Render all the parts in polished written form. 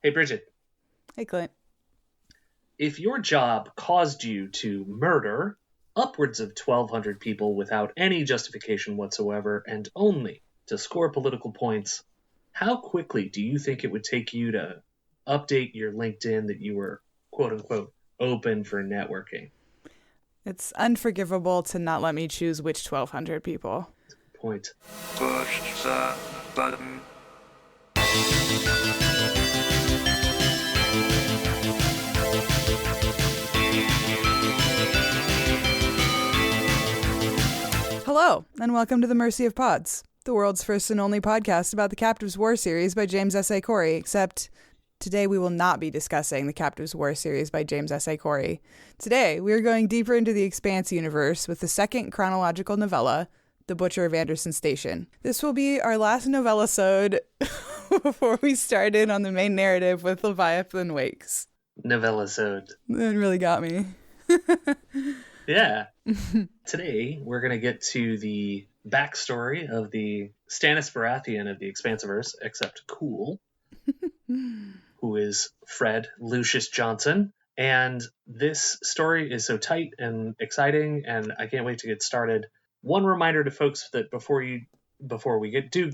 Hey, Brigid, Hey, Clint. if your job caused you to murder upwards of 1,200 people without any justification whatsoever and only to score political points, how quickly do you think it would take you to update your LinkedIn that you were, quote unquote, open for networking? It's unforgivable to not let me choose which 1,200 people. Point. Push the button. Hello, and welcome to The Mercy of Pods, the world's first and only podcast about the Captives War series by James S.A. except today we will not be discussing the Captives War series by James S.A. Today, we are going deeper into the Expanse universe with the second chronological novella, The Butcher of Anderson Station. This will be our last novella-sode before we start in on the main narrative with Leviathan Wakes. Novella-sode. It really got me. Yeah. Today, we're going to get to the backstory of the Stannis Baratheon of the Expansiverse, except cool, who is Fred Lucius Johnson. And this story is so tight and exciting, and I can't wait to get started. One reminder to folks that before we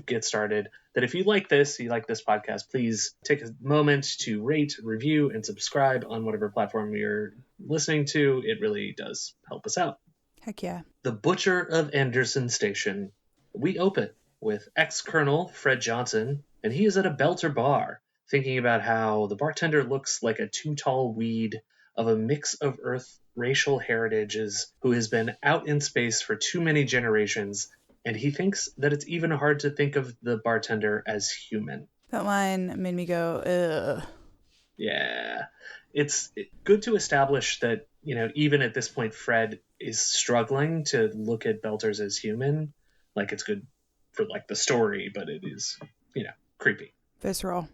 get started, that if you like this podcast, please take a moment to rate, review, and subscribe on whatever platform you're listening to. It really does help us out. Heck yeah. The Butcher of Anderson Station. We open with ex-Colonel Fred Johnson, and he is at a Belter bar, thinking about how the bartender looks like a too-tall weed of a mix of Earth racial heritages who has been out in space for too many generations, and he thinks that it's even hard to think of the bartender as human. That line made me go, ugh. Yeah. It's good to establish that, even at this point, Fred is struggling to look at Belters as human. Like, it's good for, the story, but it is, creepy. Visceral.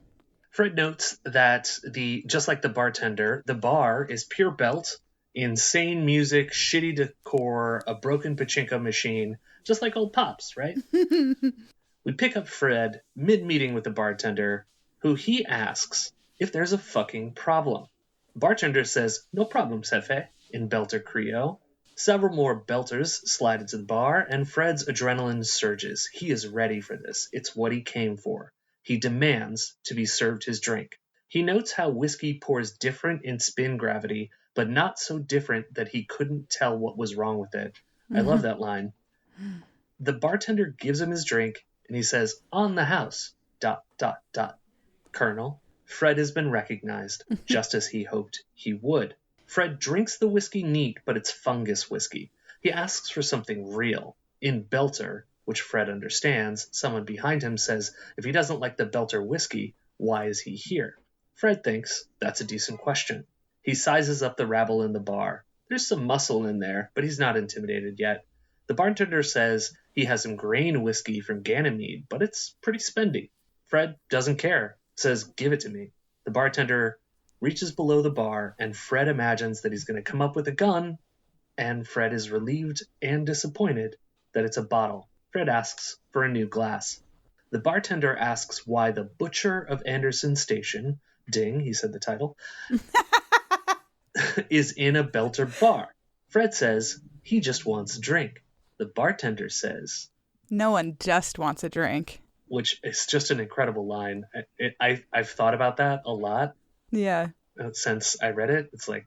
Fred notes that just like the bartender, the bar is pure belt, insane music, shitty decor, a broken pachinko machine, just like old Pops, right? We pick up Fred mid-meeting with the bartender, who he asks if there's a fucking problem. Bartender says, "No problem, Sefe," in Belter Creole. Several more Belters slide into the bar, and Fred's adrenaline surges. He is ready for this. It's what he came for. He demands to be served his drink. He notes how whiskey pours different in spin gravity, but not so different that he couldn't tell what was wrong with it. I love that line. The bartender gives him his drink, and he says, "On the house, ... Colonel, Fred has been recognized, just as he hoped he would." Fred drinks the whiskey neat, but it's fungus whiskey. He asks for something real. In Belter, which Fred understands, someone behind him says, if he doesn't like the Belter whiskey, why is he here? Fred thinks that's a decent question. He sizes up the rabble in the bar. There's some muscle in there, but he's not intimidated yet. The bartender says he has some grain whiskey from Ganymede, but it's pretty spendy. Fred doesn't care, says, "Give it to me." The bartender reaches below the bar, and Fred imagines that he's going to come up with a gun, and Fred is relieved and disappointed that it's a bottle. Fred asks for a new glass. The bartender asks why the Butcher of Anderson Station, ding, he said the title, is in a Belter bar. Fred says he just wants a drink. The bartender says, "No one just wants a drink." Which is just an incredible line. I've thought about that a lot. Yeah. Since I read it. It's like,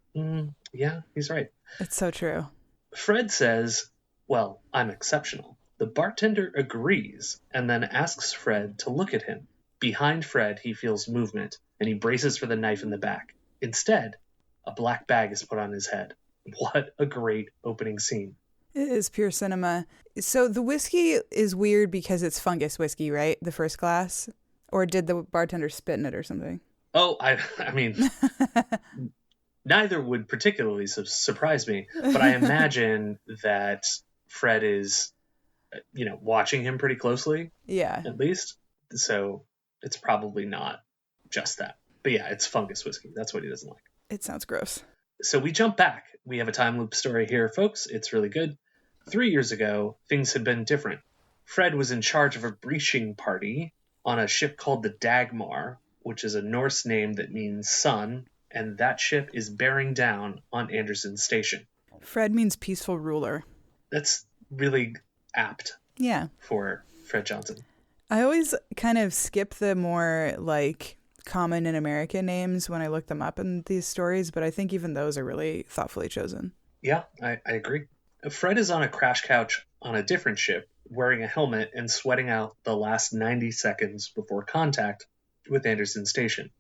yeah, he's right. It's so true. Fred says, "Well, I'm exceptional." The bartender agrees and then asks Fred to look at him. Behind Fred, he feels movement, and he braces for the knife in the back. Instead, a black bag is put on his head. What a great opening scene. It is pure cinema. So the whiskey is weird because it's fungus whiskey, right? The first glass? Or did the bartender spit in it or something? Oh, I mean, neither would particularly surprise me, but I imagine that Fred is, watching him pretty closely. Yeah. At least. So it's probably not just that. But yeah, it's fungus whiskey. That's what he doesn't like. It sounds gross. So we jump back. We have a time loop story here, folks. It's really good. 3 years ago, things had been different. Fred was in charge of a breaching party on a ship called the Dagmar, which is a Norse name that means sun, and that ship is bearing down on Anderson Station. Fred means peaceful ruler. That's really apt Yeah. for Fred Johnson. I always kind of skip the more like common in American names when I look them up in these stories, but I think even those are really thoughtfully chosen. Yeah, I agree. Fred is on a crash couch on a different ship, wearing a helmet and sweating out the last 90 seconds before contact with Anderson Station.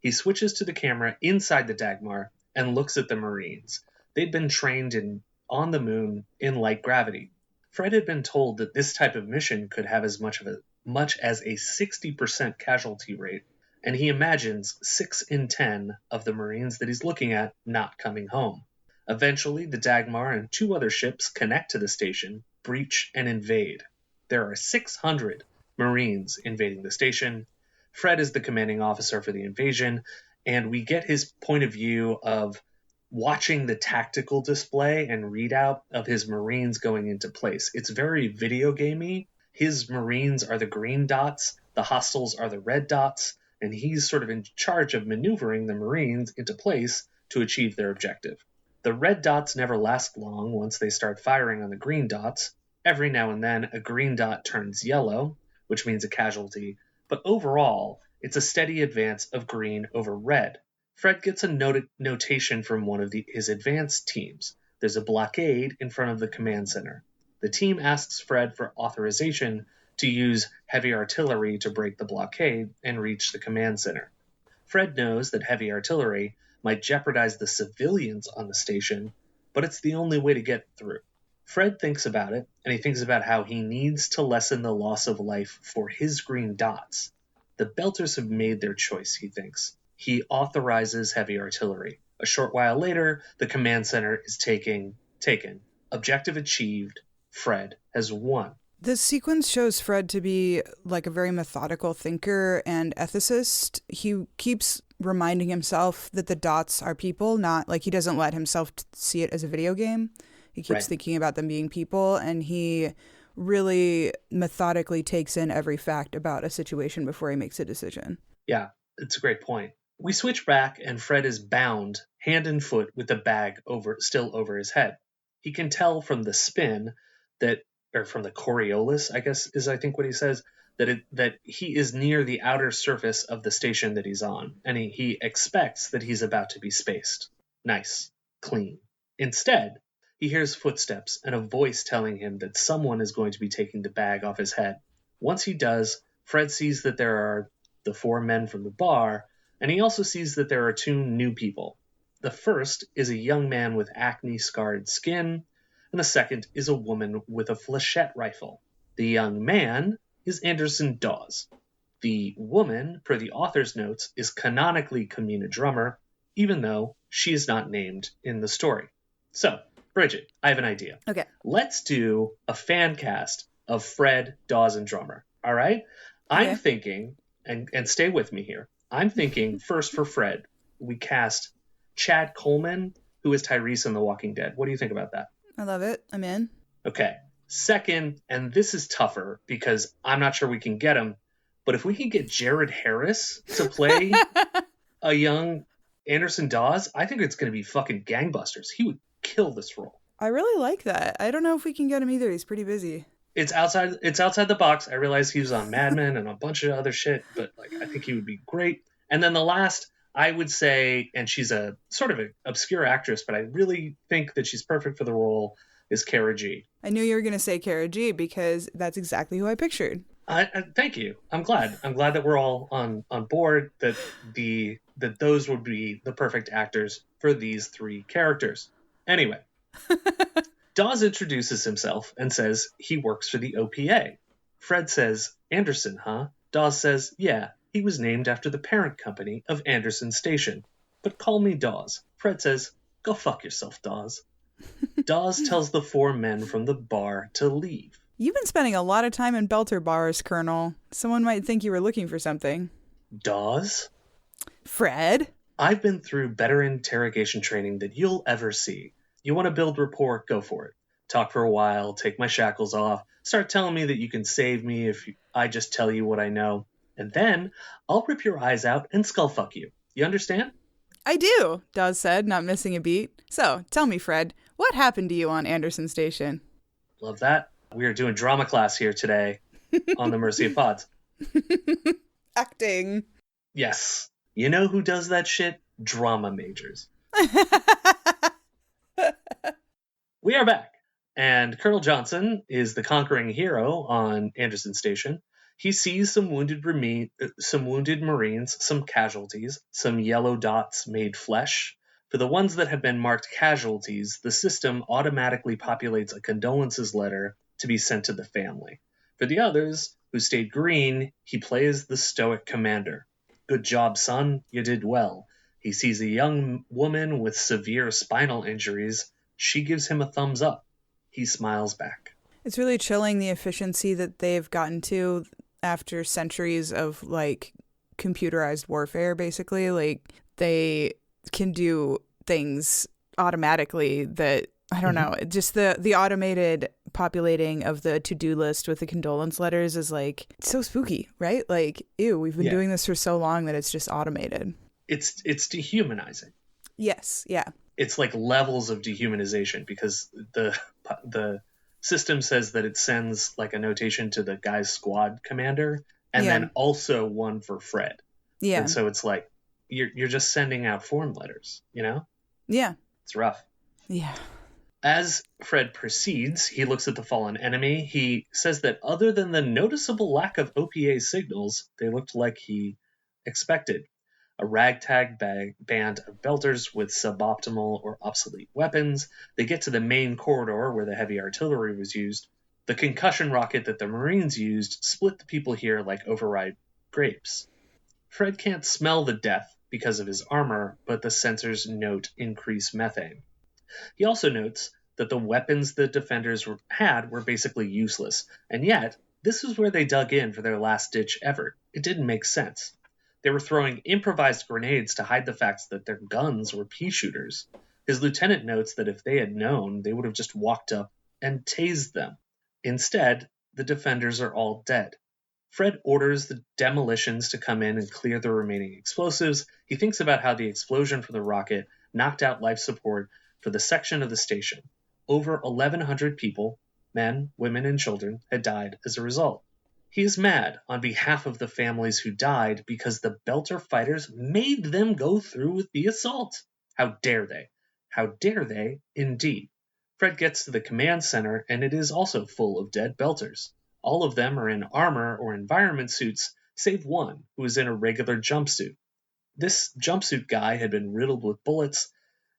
He switches to the camera inside the Dagmar and looks at the Marines. They'd been trained on the moon in light gravity. Fred had been told that this type of mission could have as much as a 60% casualty rate, and he imagines 6 in 10 of the Marines that he's looking at not coming home. Eventually, the Dagmar and 2 other ships connect to the station, breach, and invade. There are 600 Marines invading the station. Fred is the commanding officer for the invasion, and we get his point of view of watching the tactical display and readout of his Marines going into place. It's very video gamey. His Marines are the green dots, the hostiles are the red dots, and he's sort of in charge of maneuvering the Marines into place to achieve their objective. The red dots never last long once they start firing on the green dots. Every now and then, a green dot turns yellow, which means a casualty, but overall, it's a steady advance of green over red. Fred gets a notation from one of his advanced teams. There's a blockade in front of the command center. The team asks Fred for authorization to use heavy artillery to break the blockade and reach the command center. Fred knows that heavy artillery might jeopardize the civilians on the station, but it's the only way to get through. Fred thinks about it, and he thinks about how he needs to lessen the loss of life for his green dots. The Belters have made their choice, he thinks. He authorizes heavy artillery. A short while later, the command center is taken. Objective achieved. Fred has won. This sequence shows Fred to be like a very methodical thinker and ethicist. He keeps reminding himself that the dots are people, not like he doesn't let himself see it as a video game. He keeps thinking about them being people, and he really methodically takes in every fact about a situation before he makes a decision. Yeah, it's a great point. We switch back, and Fred is bound hand and foot with the bag still over his head. He can tell from the spin or from the Coriolis, I guess is I think what he says, that he is near the outer surface of the station that he's on, and he expects that he's about to be spaced. Nice. Clean. Instead, he hears footsteps and a voice telling him that someone is going to be taking the bag off his head. Once he does, Fred sees that there are the 4 men from the bar, and he also sees that there are 2 new people. The first is a young man with acne-scarred skin, and the second is a woman with a flechette rifle. The young man is Anderson Dawes. The woman, per the author's notes, is canonically Kamina Drummer, even though she is not named in the story. So, Brigid, I have an idea. Okay. Let's do a fan cast of Fred, Dawes, and Drummer. All right? I'm thinking, and stay with me here, I'm thinking first for Fred, we cast Chad Coleman, who is Tyrese in The Walking Dead. What do you think about that? I love it. I'm in. Okay. Second, and this is tougher because I'm not sure we can get him, but if we can get Jared Harris to play a young Anderson Dawes, I think it's going to be fucking gangbusters. He would kill this role. I really like that. I don't know if we can get him either. He's pretty busy. It's outside the box. I realize he was on Mad Men and a bunch of other shit, but I think he would be great. And then the last, I would say, and she's a sort of an obscure actress, but I really think that she's perfect for the role, is Cara G. I knew you were going to say Cara G because that's exactly who I pictured. Thank you. I'm glad that we're all on board that those would be the perfect actors for these 3 characters. Anyway, Dawes introduces himself and says he works for the OPA. Fred says, Anderson, huh? Dawes says, yeah, he was named after the parent company of Anderson Station. But call me Dawes. Fred says, go fuck yourself, Dawes. Dawes tells the 4 men from the bar to leave. You've been spending a lot of time in Belter bars, Colonel. Someone might think you were looking for something. Dawes? Fred? I've been through better interrogation training than you'll ever see. You want to build rapport, go for it. Talk for a while, take my shackles off, start telling me that you can save me if I just tell you what I know, And then I'll rip your eyes out and skullfuck you. You understand? I do, Dawes said, not missing a beat. So, tell me, Fred, what happened to you on Anderson Station? Love that. We are doing drama class here today on the Mercy of Pods. Acting. Yes. You know who does that shit? Drama majors. We are back. And Colonel Johnson is the conquering hero on Anderson Station. He sees some wounded Marines, some casualties, some yellow dots made flesh. For the ones that have been marked casualties, the system automatically populates a condolences letter to be sent to the family. For the others, who stayed green, he plays the stoic commander. Good job, son. You did well. He sees a young woman with severe spinal injuries. She gives him a thumbs up. He smiles back. It's really chilling the efficiency that they've gotten to after centuries of, like, computerized warfare, basically. Like, they can do things automatically that, I don't know, just the automated populating of the to-do list with the condolence letters is, like, so spooky, right? Like, ew, we've been doing this for so long that it's just automated. It's dehumanizing. Yes, yeah. It's like levels of dehumanization because the system says that it sends like a notation to the guy's squad commander and then also one for Fred. Yeah. And so it's like you're just sending out form letters, you know? Yeah. It's rough. Yeah. As Fred proceeds, he looks at the fallen enemy. He says that other than the noticeable lack of OPA signals, they looked like he expected. A ragtag band of belters with suboptimal or obsolete weapons. They get to the main corridor where the heavy artillery was used. The concussion rocket that the Marines used split the people here like overripe grapes. Fred can't smell the death because of his armor, but the sensors note increased methane. He also notes that the weapons the defenders had were basically useless, and yet this is where they dug in for their last-ditch effort. It didn't make sense. They were throwing improvised grenades to hide the fact that their guns were pea shooters. His lieutenant notes that if they had known, they would have just walked up and tased them. Instead, the defenders are all dead. Fred orders the demolitions to come in and clear the remaining explosives. He thinks about how the explosion from the rocket knocked out life support for the section of the station. Over 1,100 people, men, women, and children, had died as a result. He is mad on behalf of the families who died because the Belter fighters made them go through with the assault. How dare they? How dare they, indeed. Fred gets to the command center, and it is also full of dead Belters. All of them are in armor or environment suits, save one, who is in a regular jumpsuit. This jumpsuit guy had been riddled with bullets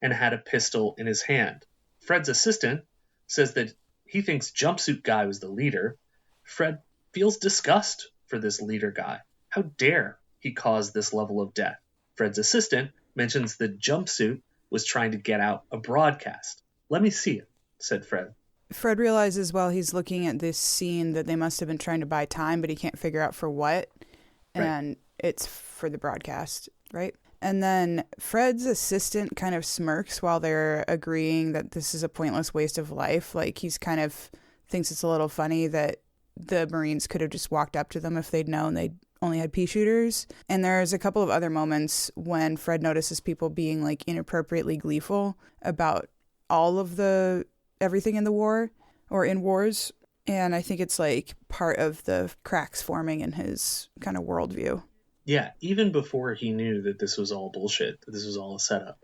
and had a pistol in his hand. Fred's assistant says that he thinks jumpsuit guy was the leader. Fred feels disgust for this leader guy. How dare he cause this level of death? Fred's assistant mentions the jumpsuit was trying to get out a broadcast. Let me see it, said Fred. Fred realizes while he's looking at this scene that they must have been trying to buy time, but he can't figure out for what. And it's for the broadcast, right? And then Fred's assistant kind of smirks while they're agreeing that this is a pointless waste of life. Like, he's kind of thinks it's a little funny that the Marines could have just walked up to them if they'd known they only had pea shooters. And there's a couple of other moments when Fred notices people being, like, inappropriately gleeful about all of everything in the war or in wars. And I think it's, like, part of the cracks forming in his kind of worldview. Yeah, even before he knew that this was all bullshit, that this was all a setup.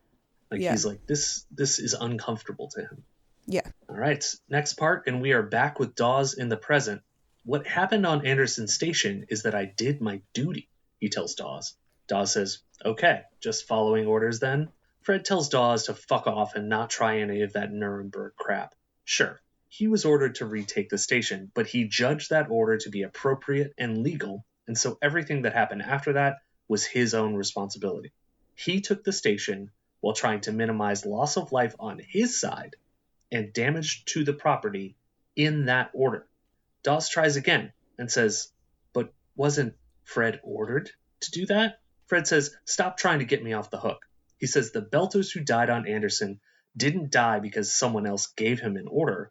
Like, he's like, this is uncomfortable to him. Yeah. All right, next part, and we are back with Dawes in the present. What happened on Anderson Station is that I did my duty, he tells Dawes. Dawes says, okay, just following orders then? Fred tells Dawes to fuck off and not try any of that Nuremberg crap. Sure, he was ordered to retake the station, but he judged that order to be appropriate and legal, and so everything that happened after that was his own responsibility. He took the station while trying to minimize loss of life on his side and damage to the property in that order. Dawes tries again and says, but wasn't Fred ordered to do that? Fred says, stop trying to get me off the hook. He says the Belters who died on Anderson didn't die because someone else gave him an order.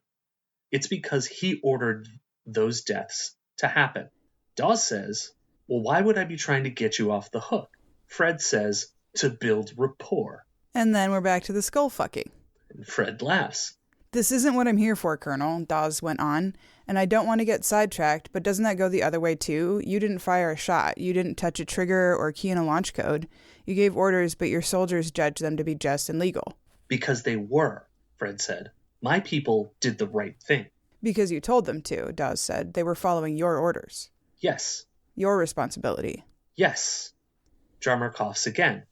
It's because he ordered those deaths to happen. Dawes says Well, why would I be trying to get you off the hook? Fred says, to build rapport. And then we're back to the skull fucking. And Fred laughs. This isn't what I'm here for, Colonel, Dawes went on. And I don't want to get sidetracked, but doesn't that go the other way too? You didn't fire a shot. You didn't touch a trigger or key in a launch code. You gave orders, but your soldiers judged them to be just and legal. Because they were, Fred said. My people did the right thing. Because you told them to, Dawes said. They were following your orders. Yes. Your responsibility. Yes. Drummer coughs again.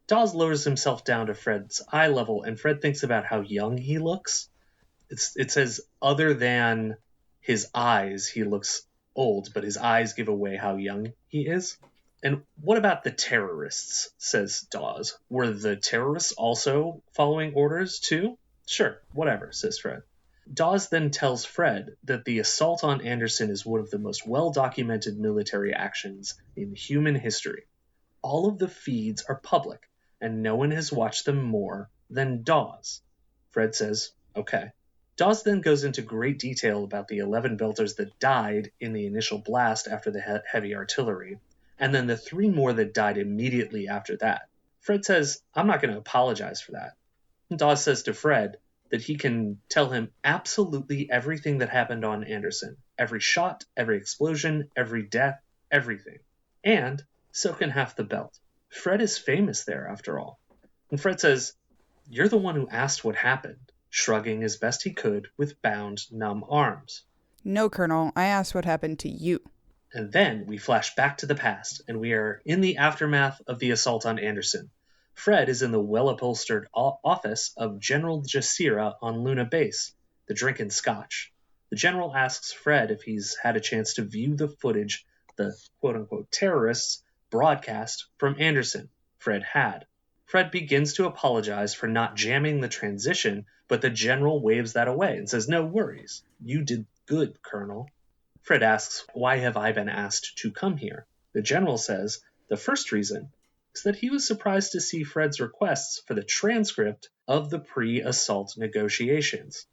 Dawes lowers himself down to Fred's eye level, and Fred thinks about how young he looks. It says, other than his eyes, he looks old, but his eyes give away how young he is. And what about the terrorists, says Dawes. Were the terrorists also following orders too? Sure, whatever, says Fred. Dawes then tells Fred that the assault on Anderson is one of the most well-documented military actions in human history. All of the feeds are public, and no one has watched them more than Dawes. Fred says, okay. Dawes then goes into great detail about the 11 Belters that died in the initial blast after the heavy artillery, and then the 3 more that died immediately after that. Fred says, I'm not going to apologize for that. And Dawes says to Fred that he can tell him absolutely everything that happened on Anderson. Every shot, every explosion, every death, everything. And so can half the belt. Fred is famous there, after all. And Fred says, you're the one who asked what happened, shrugging as best he could with bound, numb arms. No, Colonel, I asked what happened to you. And then we flash back to the past, and we are in the aftermath of the assault on Anderson. Fred is in the well-upholstered office of General Jasira on Luna Base, the drinking scotch. The general asks Fred if he's had a chance to view the footage the quote-unquote terrorists broadcast from Anderson. Fred had. Fred begins to apologize for not jamming the transition, but the general waves that away and says, no worries. You did good, Colonel. Fred asks, why have I been asked to come here? The general says, the first reason is that he was surprised to see Fred's requests for the transcript of the pre-assault negotiations.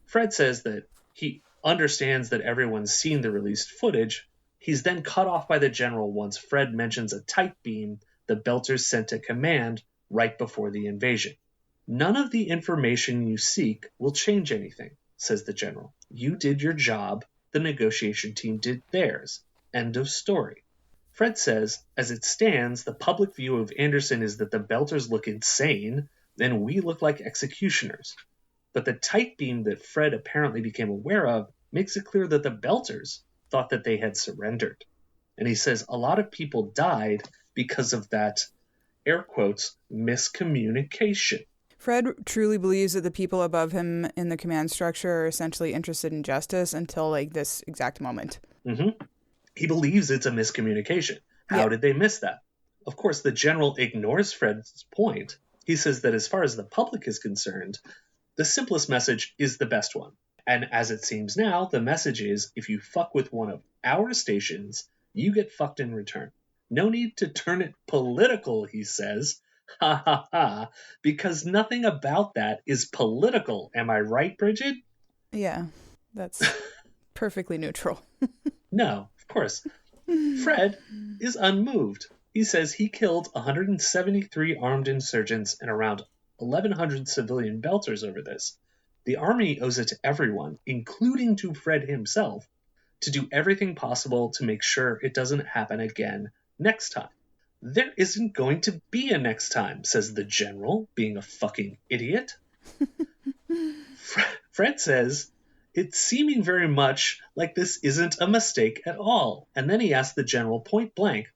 Fred says that he understands that everyone's seen the released footage. He's then cut off by the general once Fred mentions a tight beam the Belters sent to command right before the invasion. None of the information you seek will change anything, says the general. You did your job. The negotiation team did theirs. End of story. Fred says, as it stands, the public view of Anderson is that the Belters look insane, and we look like executioners. But the tight beam that Fred apparently became aware of makes it clear that the Belters thought that they had surrendered. And he says a lot of people died because of that, air quotes, miscommunication. Fred truly believes that the people above him in the command structure are essentially interested in justice until, this exact moment. Mm-hmm. He believes it's a miscommunication. How did they miss that? Of course, the general ignores Fred's point. He says that as far as the public is concerned, the simplest message is the best one. And as it seems now, the message is, if you fuck with one of our stations, you get fucked in return. No need to turn it political, he says. Ha ha ha. Because nothing about that is political. Am I right, Brigid? Yeah, that's perfectly neutral. No, of course. Fred is unmoved. He says he killed 173 armed insurgents and around 1,100 civilian Belters over this. The army owes it to everyone, including to Fred himself, to do everything possible to make sure it doesn't happen again next time. There isn't going to be a next time, says the general, being a fucking idiot. Fred says, it's seeming very much like this isn't a mistake at all. And then he asks the general point blank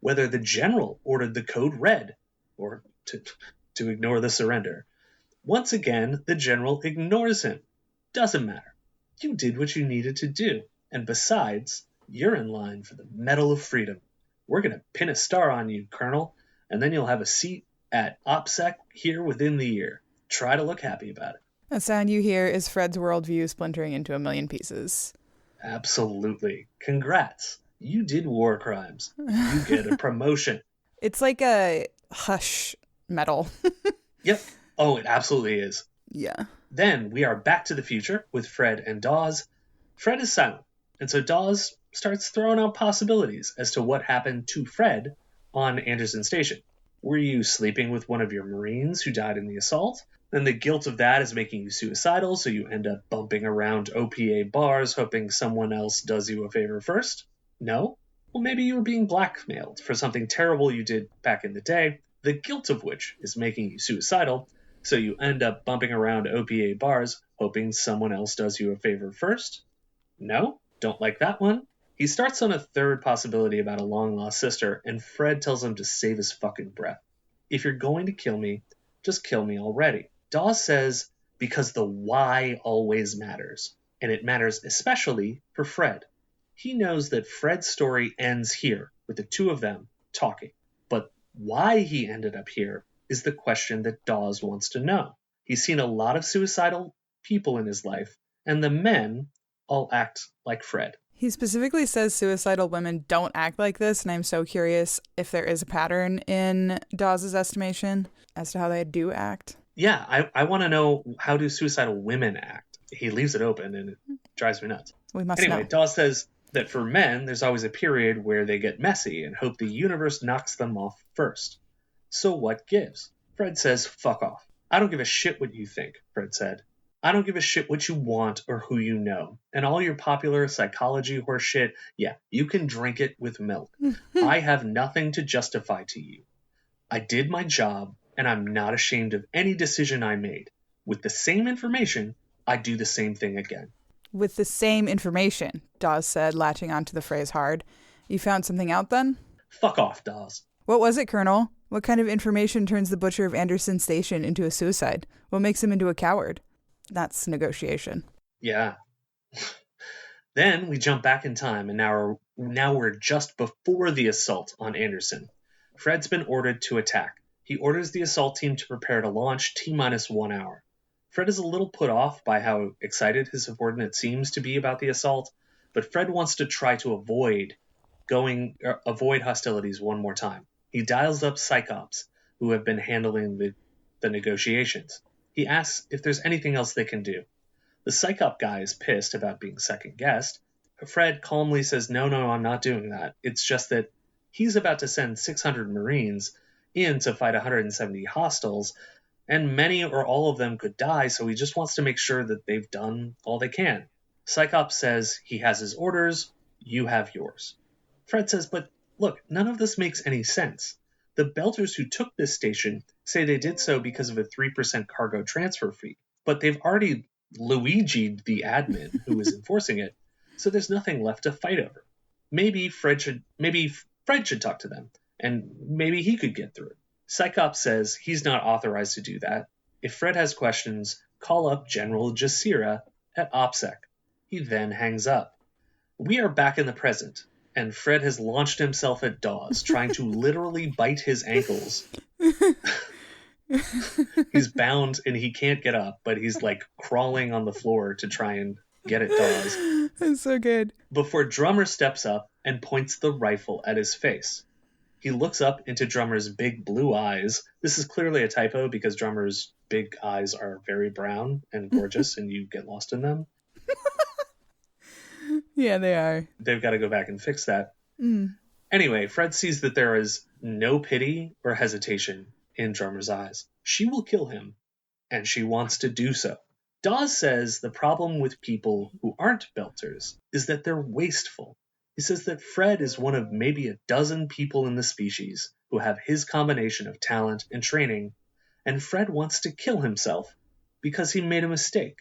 whether the general ordered the code red, or to ignore the surrender. Once again, the general ignores him. Doesn't matter. You did what you needed to do. And besides, you're in line for the Medal of Freedom. We're going to pin a star on you, Colonel, and then you'll have a seat at OPSEC here within the year. Try to look happy about it. The sound you hear is Fred's worldview splintering into a million pieces. Absolutely. Congrats. You did war crimes. You get a promotion. It's like a hush medal. Yep. Oh, it absolutely is. Yeah. Then we are back to the future with Fred and Dawes. Fred is silent, and so Dawes starts throwing out possibilities as to what happened to Fred on Anderson Station. Were you sleeping with one of your Marines who died in the assault? Then the guilt of that is making you suicidal, so you end up bumping around OPA bars hoping someone else does you a favor first? No? Well, maybe you were being blackmailed for something terrible you did back in the day, the guilt of which is making you suicidal, so you end up bumping around OPA bars hoping someone else does you a favor first? No? Don't like that one? He starts on a third possibility about a long-lost sister, and Fred tells him to save his fucking breath. If you're going to kill me, just kill me already. Dawes says, because the why always matters, and it matters especially for Fred. He knows that Fred's story ends here, with the two of them talking. But why he ended up here is the question that Dawes wants to know. He's seen a lot of suicidal people in his life, and the men all act like Fred. He specifically says suicidal women don't act like this, and I'm so curious if there is a pattern in Dawes' estimation as to how they do act. Yeah, I want to know, how do suicidal women act? He leaves it open, and it drives me nuts. We must know. Anyway, Dawes says that for men, there's always a period where they get messy and hope the universe knocks them off first. So what gives? Fred says, fuck off. I don't give a shit what you think, Fred said. I don't give a shit what you want or who you know. And all your popular psychology horse shit, yeah, you can drink it with milk. I have nothing to justify to you. I did my job, and I'm not ashamed of any decision I made. With the same information, I do the same thing again. With the same information, Dawes said, latching onto the phrase hard. You found something out then? Fuck off, Dawes. What was it, Colonel? What kind of information turns the butcher of Anderson Station into a suicide? What makes him into a coward? That's negotiation. Yeah. Then we jump back in time, and now we're just before the assault on Anderson. Fred's been ordered to attack. He orders the assault team to prepare to launch T-minus 1 hour. Fred is a little put off by how excited his subordinate seems to be about the assault, but Fred wants to try to avoid hostilities one more time. He dials up Psychops, who have been handling the negotiations. He asks if there's anything else they can do. The Psychop guy is pissed about being second-guessed. Fred calmly says, no, I'm not doing that. It's just that he's about to send 600 Marines in to fight 170 hostiles, and many or all of them could die, so he just wants to make sure that they've done all they can. Psychop says he has his orders, you have yours. Fred says, but look, none of this makes any sense. The Belters who took this station say they did so because of a 3% cargo transfer fee, but they've already Luigi'd the admin who was enforcing it, so there's nothing left to fight over. Maybe Fred should talk to them, and maybe he could get through it. Psychop says he's not authorized to do that. If Fred has questions, call up General Jasira at OPSEC. He then hangs up. We are back in the present, and Fred has launched himself at Dawes, trying to literally bite his ankles. He's bound and he can't get up, but he's like crawling on the floor to try and get at Dawes. That's so good. Before Drummer steps up and points the rifle at his face. He looks up into Drummer's big blue eyes. This is clearly a typo because Drummer's big eyes are very brown and gorgeous and you get lost in them. Yeah, they are. They've got to go back and fix that. Anyway, Fred sees that there is no pity or hesitation in Drummer's eyes. She will kill him, and she wants to do so. Dawes says the problem with people who aren't Belters is that they're wasteful. He says that Fred is one of maybe a dozen people in the species who have his combination of talent and training, and Fred wants to kill himself because he made a mistake.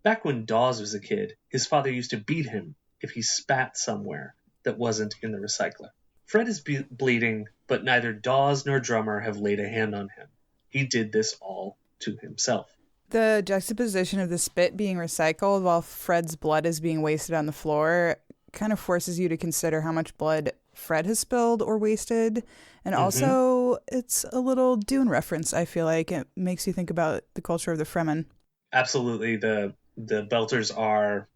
Back when Dawes was a kid, his father used to beat him if he spat somewhere that wasn't in the recycler. Fred is bleeding, but neither Dawes nor Drummer have laid a hand on him. He did this all to himself. The juxtaposition of the spit being recycled while Fred's blood is being wasted on the floor kind of forces you to consider how much blood Fred has spilled or wasted. And also, it's a little Dune reference, I feel like. It makes you think about the culture of the Fremen. Absolutely. The Belters are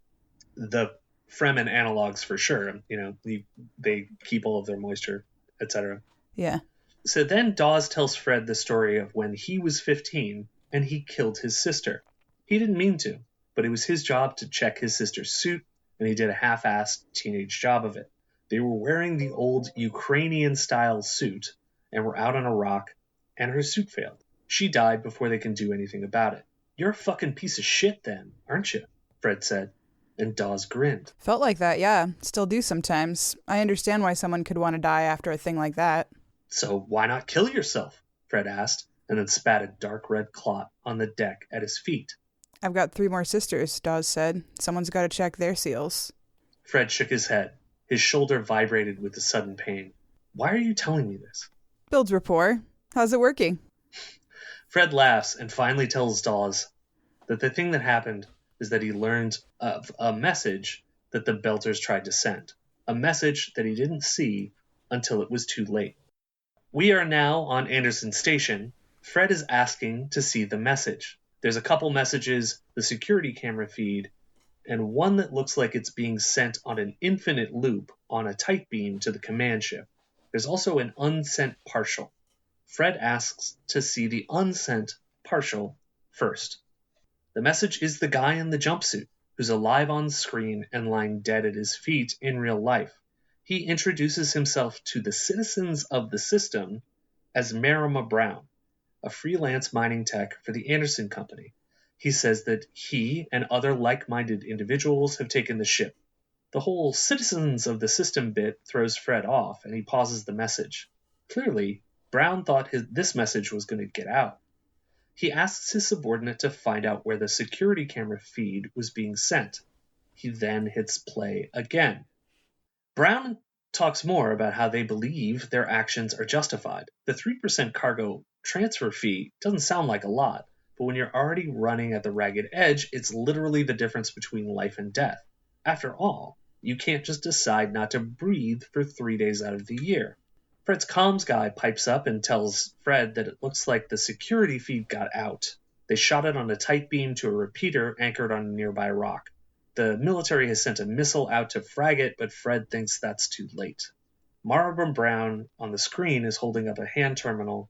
the Fremen analogs for sure. You know, they keep all of their moisture, etc. Yeah. So then Dawes tells Fred the story of when he was 15 and he killed his sister. He didn't mean to, but it was his job to check his sister's suit and he did a half-assed teenage job of it. They were wearing the old Ukrainian-style suit and were out on a rock, and her suit failed. She died before they can do anything about it. You're a fucking piece of shit then, aren't you? Fred said, and Dawes grinned. Felt like that, yeah. Still do sometimes. I understand why someone could want to die after a thing like that. So why not kill yourself? Fred asked, and then spat a dark red clot on the deck at his feet. I've got 3 more sisters, Dawes said. Someone's got to check their seals. Fred shook his head. His shoulder vibrated with the sudden pain. Why are you telling me this? Builds rapport. How's it working? Fred laughs and finally tells Dawes that the thing that happened is that he learned of a message that the Belters tried to send. A message that he didn't see until it was too late. We are now on Anderson Station. Fred is asking to see the message. There's a couple messages, the security camera feed, and one that looks like it's being sent on an infinite loop on a tight beam to the command ship. There's also an unsent partial. Fred asks to see the unsent partial first. The message is the guy in the jumpsuit, who's alive on screen and lying dead at his feet in real life. He introduces himself to the citizens of the system as Marima Brown, a freelance mining tech for the Anderson Company. He says that he and other like-minded individuals have taken the ship. The whole citizens of the system bit throws Fred off, and he pauses the message. Clearly, Brown thought this message was going to get out. He asks his subordinate to find out where the security camera feed was being sent. He then hits play again. Brown talks more about how they believe their actions are justified. The 3% cargo transfer fee doesn't sound like a lot, but when you're already running at the ragged edge, it's literally the difference between life and death. After all, you can't just decide not to breathe for 3 days out of the year. Fred's comms guy pipes up and tells Fred that it looks like the security feed got out. They shot it on a tight beam to a repeater anchored on a nearby rock. The military has sent a missile out to frag it, but Fred thinks that's too late. Marima Brown on the screen is holding up a hand terminal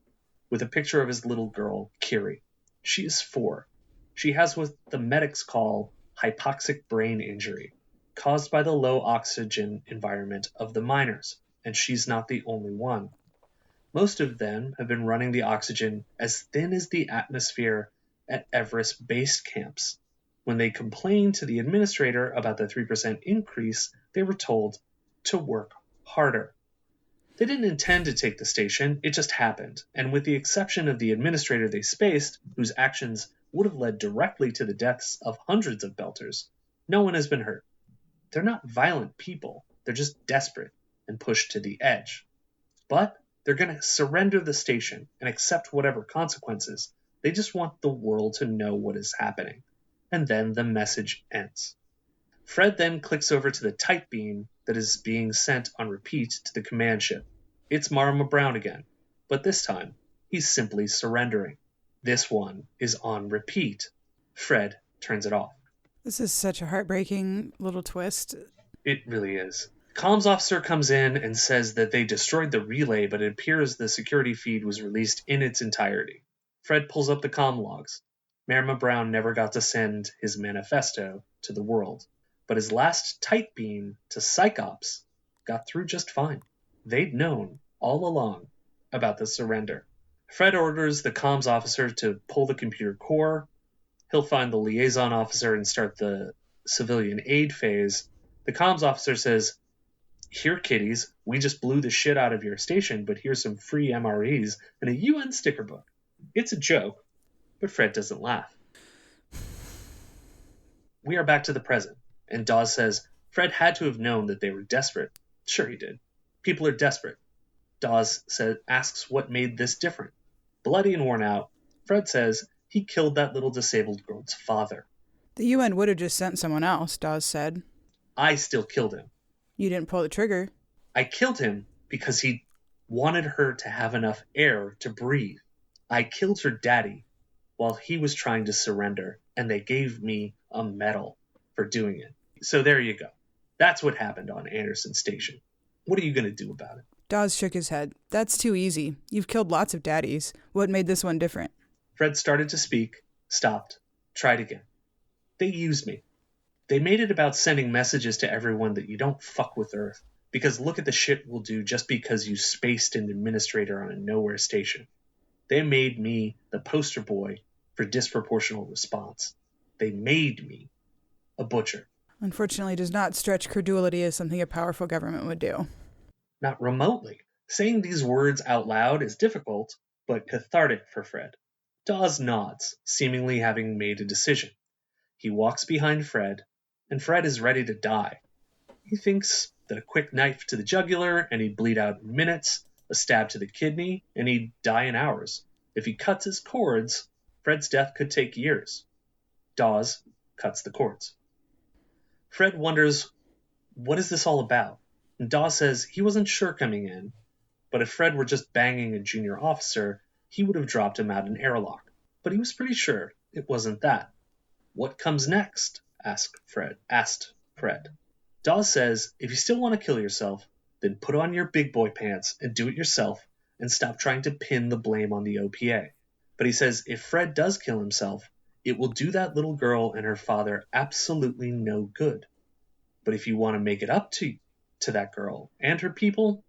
with a picture of his little girl, Kiri. She is 4. She has what the medics call hypoxic brain injury, caused by the low oxygen environment of the miners, and she's not the only one. Most of them have been running the oxygen as thin as the atmosphere at Everest base camps. When they complained to the administrator about the 3% increase, they were told to work harder. They didn't intend to take the station, it just happened, and with the exception of the administrator they spaced, whose actions would have led directly to the deaths of hundreds of Belters, no one has been hurt. They're not violent people, they're just desperate and pushed to the edge. But they're going to surrender the station and accept whatever consequences. They just want the world to know what is happening. And then the message ends. Fred then clicks over to the tight beam that is being sent on repeat to the command ship. It's Marima Brown again, but this time he's simply surrendering. This one is on repeat. Fred turns it off. This is such a heartbreaking little twist. It really is. The comms officer comes in and says that they destroyed the relay, but it appears the security feed was released in its entirety. Fred pulls up the comm logs. Marima Brown never got to send his manifesto to the world, but his last tight beam to Psychops got through just fine. They'd known all along about the surrender. Fred orders the comms officer to pull the computer core. He'll find the liaison officer and start the civilian aid phase. The comms officer says, "Here, kiddies, we just blew the shit out of your station, but here's some free MREs and a UN sticker book." It's a joke, but Fred doesn't laugh. We are back to the present, and Dawes says Fred had to have known that they were desperate. Sure he did. People are desperate. Dawes asks what made this different. Bloody and worn out, Fred says he killed that little disabled girl's father. The UN would have just sent someone else, Dawes said. I still killed him. You didn't pull the trigger. I killed him because he wanted her to have enough air to breathe. I killed her daddy while he was trying to surrender, and they gave me a medal for doing it. So there you go. That's what happened on Anderson Station. What are you going to do about it? Dawes shook his head. That's too easy. You've killed lots of daddies. What made this one different? Fred started to speak, stopped, tried again. They used me. They made it about sending messages to everyone that you don't fuck with Earth, because look at the shit we'll do just because you spaced an administrator on a nowhere station. They made me the poster boy for disproportional response. They made me a butcher. Unfortunately, does not stretch credulity as something a powerful government would do. Not remotely. Saying these words out loud is difficult, but cathartic for Fred. Dawes nods, seemingly having made a decision. He walks behind Fred, and Fred is ready to die. He thinks that a quick knife to the jugular and he'd bleed out in minutes, a stab to the kidney, and he'd die in hours. If he cuts his cords, Fred's death could take years. Dawes cuts the cords. Fred wonders, what is this all about? And Dawes says he wasn't sure coming in, but if Fred were just banging a junior officer, he would have dropped him out an airlock. But he was pretty sure it wasn't that. What comes next? Asked Fred. Dawes says, if you still want to kill yourself, then put on your big boy pants and do it yourself and stop trying to pin the blame on the OPA. But he says if Fred does kill himself, it will do that little girl and her father absolutely no good. But if you want to make it up to that girl and her people,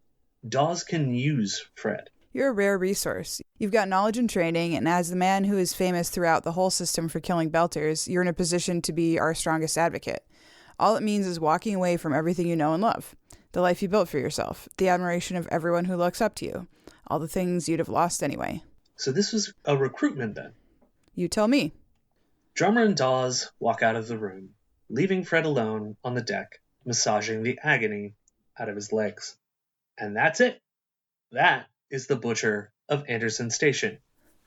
Dawes can use Fred. You're a rare resource. You've got knowledge and training, and as the man who is famous throughout the whole system for killing Belters, you're in a position to be our strongest advocate. All it means is walking away from everything you know and love. The life you built for yourself. The admiration of everyone who looks up to you. All the things you'd have lost anyway. So this was a recruitment then? You tell me. Drummer and Dawes walk out of the room, leaving Fred alone on the deck, massaging the agony out of his legs. And that's it. That is the Butcher of Anderson Station.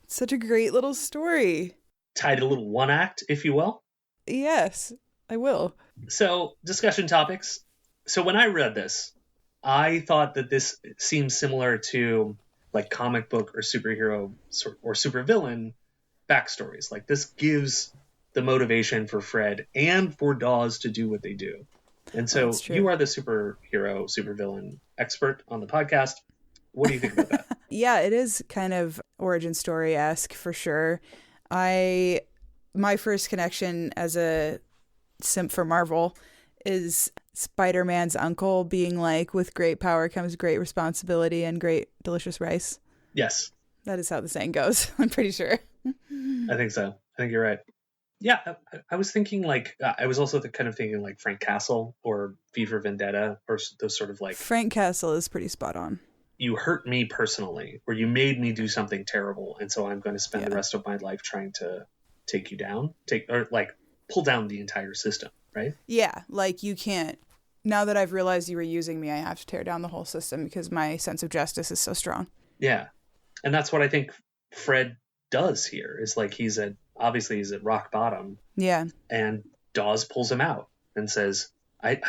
Such a great little story. Tied a little one act, if you will. Yes, I will. So, discussion topics. So when I read this, I thought that this seems similar to like comic book or superhero or supervillain backstories. Like this gives the motivation for Fred and for Dawes to do what they do. And so you are the supervillain expert on the podcast. What do you think about that? Yeah, it is kind of origin story-esque for sure. My first connection as a simp for Marvel is Spider-Man's uncle being like, with great power comes great responsibility and great delicious rice. Yes. That is how the saying goes, I'm pretty sure. I think so. I think you're right. Yeah, I was thinking like, I was also kind of thinking like Frank Castle or V for Vendetta or those sort of like... Frank Castle is pretty spot on. You hurt me personally, or you made me do something terrible, and so I'm going to spend the rest of my life trying to take you down, or like pull down the entire system, right? Yeah, like you can't. Now that I've realized you were using me, I have to tear down the whole system because my sense of justice is so strong. Yeah, and that's what I think Fred does here. Is like he's at rock bottom. Yeah, and Dawes pulls him out and says, I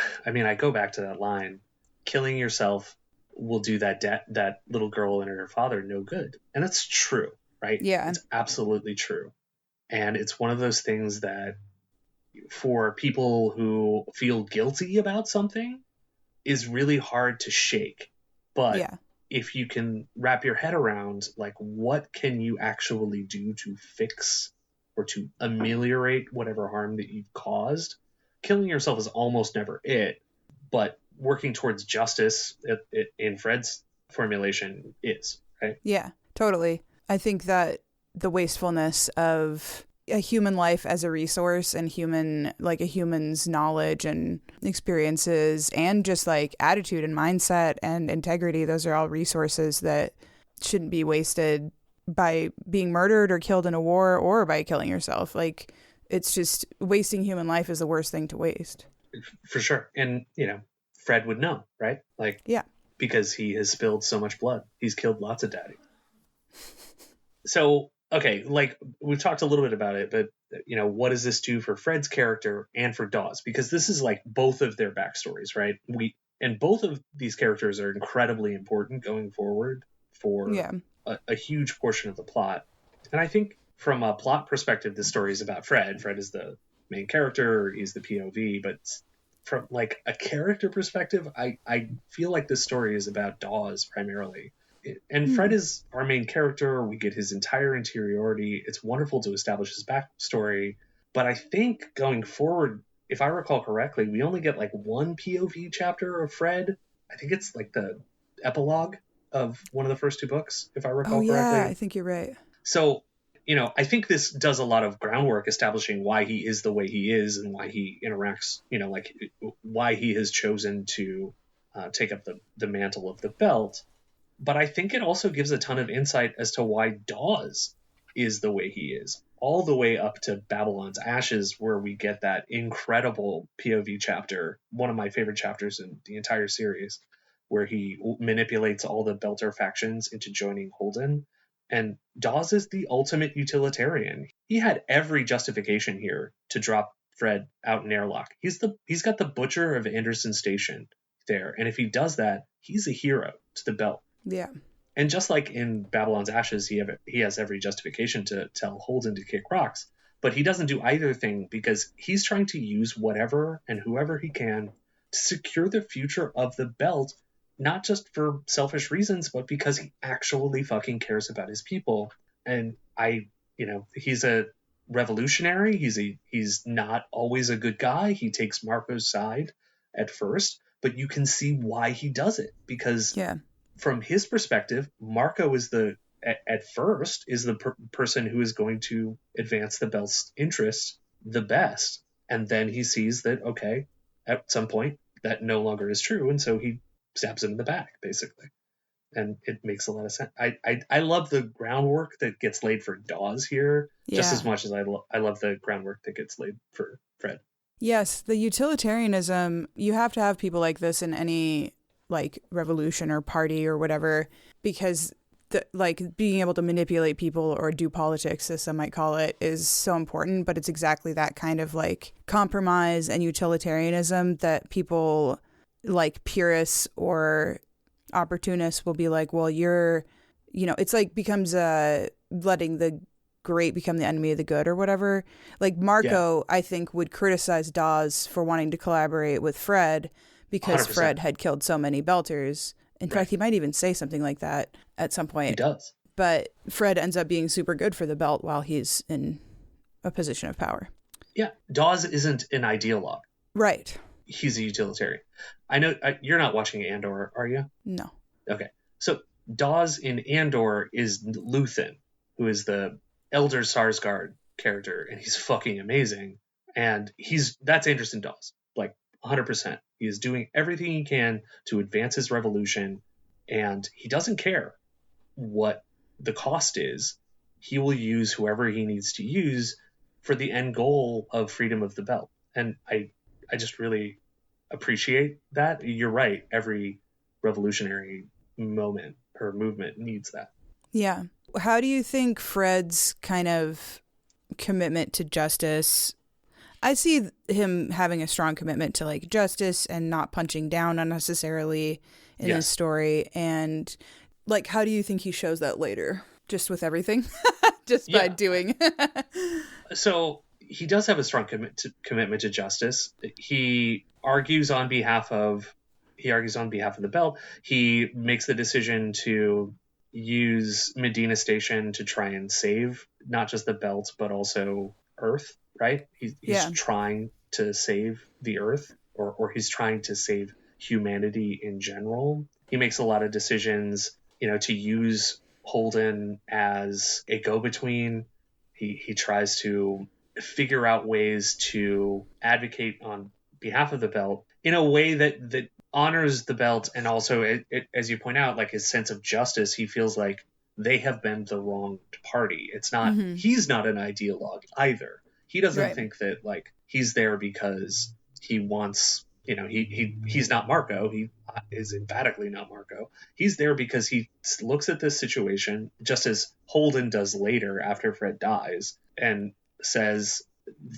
go back to that line, killing yourself will do that little girl and her father no good. And that's true, right? Yeah. It's absolutely true. And it's one of those things that for people who feel guilty about something is really hard to shake. But if you can wrap your head around, like, what can you actually do to fix or to ameliorate whatever harm that you've caused, killing yourself is almost never it. But working towards justice in Fred's formulation is, right? Yeah, totally. I think that the wastefulness of a human life as a resource and a human's knowledge and experiences and just like attitude and mindset and integrity, those are all resources that shouldn't be wasted by being murdered or killed in a war or by killing yourself. Like, it's just wasting human life is the worst thing to waste. For sure. And, Fred would know, right? Like, yeah, because he has spilled so much blood. He's killed lots of daddies. So, okay, like we've talked a little bit about it, but what does this do for Fred's character and for Dawes? Because this is like both of their backstories, right? And both of these characters are incredibly important going forward for a huge portion of the plot. And I think from a plot perspective, this story is about Fred. Fred is the main character. He's the POV, but from like a character perspective, I feel like this story is about Dawes primarily. And Fred is our main character. We get his entire interiority. It's wonderful to establish his backstory. But I think going forward, if I recall correctly, we only get like one POV chapter of Fred. I think it's like the epilogue of one of the first two books, if I recall correctly. I think you're right. So, I think this does a lot of groundwork establishing why he is the way he is and why he interacts, like why he has chosen to take up the mantle of the belt. But I think it also gives a ton of insight as to why Dawes is the way he is, all the way up to Babylon's Ashes, where we get that incredible POV chapter, one of my favorite chapters in the entire series, where he manipulates all the Belter factions into joining Holden. And Dawes is the ultimate utilitarian. He had every justification here to drop Fred out in airlock. He's got the butcher of Anderson Station there, and if he does that, he's a hero to the belt. Yeah. And just like in Babylon's Ashes, he has every justification to tell Holden to kick rocks, but he doesn't do either thing because he's trying to use whatever and whoever he can to secure the future of the belt, not just for selfish reasons, but because he actually fucking cares about his people. And he's a revolutionary. He's not always a good guy. He takes Marco's side at first, but you can see why he does it because from his perspective, Marco is at first the person who is going to advance the belt's interests the best. And then he sees that, okay, at some point that no longer is true. And so he stabs him in the back, basically. And it makes a lot of sense. I love the groundwork that gets laid for Dawes here, just as much as I love the groundwork that gets laid for Fred. Yes, the utilitarianism, you have to have people like this in any like revolution or party or whatever, because being able to manipulate people or do politics, as some might call it, is so important. But it's exactly that kind of like compromise and utilitarianism that people like purists or opportunists will be like, well, it's like becomes letting the great become the enemy of the good or whatever. Like Marco, I think, would criticize Dawes for wanting to collaborate with Fred because 100%. Fred had killed so many Belters. In fact, he might even say something like that at some point. He does. But Fred ends up being super good for the belt while he's in a position of power. Yeah. Dawes isn't an ideologue. Right. He's a utilitarian. I know you're not watching Andor, are you? No. Okay. So Dawes in Andor is Luthen, who is the Elder Sarsgaard character, and he's fucking amazing. And that's Anderson Dawes, like 100%. He is doing everything he can to advance his revolution, and he doesn't care what the cost is. He will use whoever he needs to use for the end goal of freedom of the belt. And I just really appreciate that. You're right. Every revolutionary moment or movement needs that. Yeah. How do you think Fred's kind of commitment to justice? I see him having a strong commitment to like justice and not punching down unnecessarily in this story. And like, how do you think he shows that later? Just with everything? Just by doing. So he does have a strong commitment to justice. He argues on behalf of the belt. He makes the decision to use Medina Station to try and save not just the belt, but also Earth, right? He's trying to save the Earth, or he's trying to save humanity in general. He makes a lot of decisions, to use Holden as a go-between. He tries to figure out ways to advocate on behalf of the belt in a way that honors the belt, and also, as you point out, like his sense of justice. He feels like they have been the wronged party. It's not he's not an ideologue either. He doesn't think that like he's there because he wants, he's not Marco. He is emphatically not Marco. He's there because he looks at this situation, just as Holden does later after Fred dies, and says,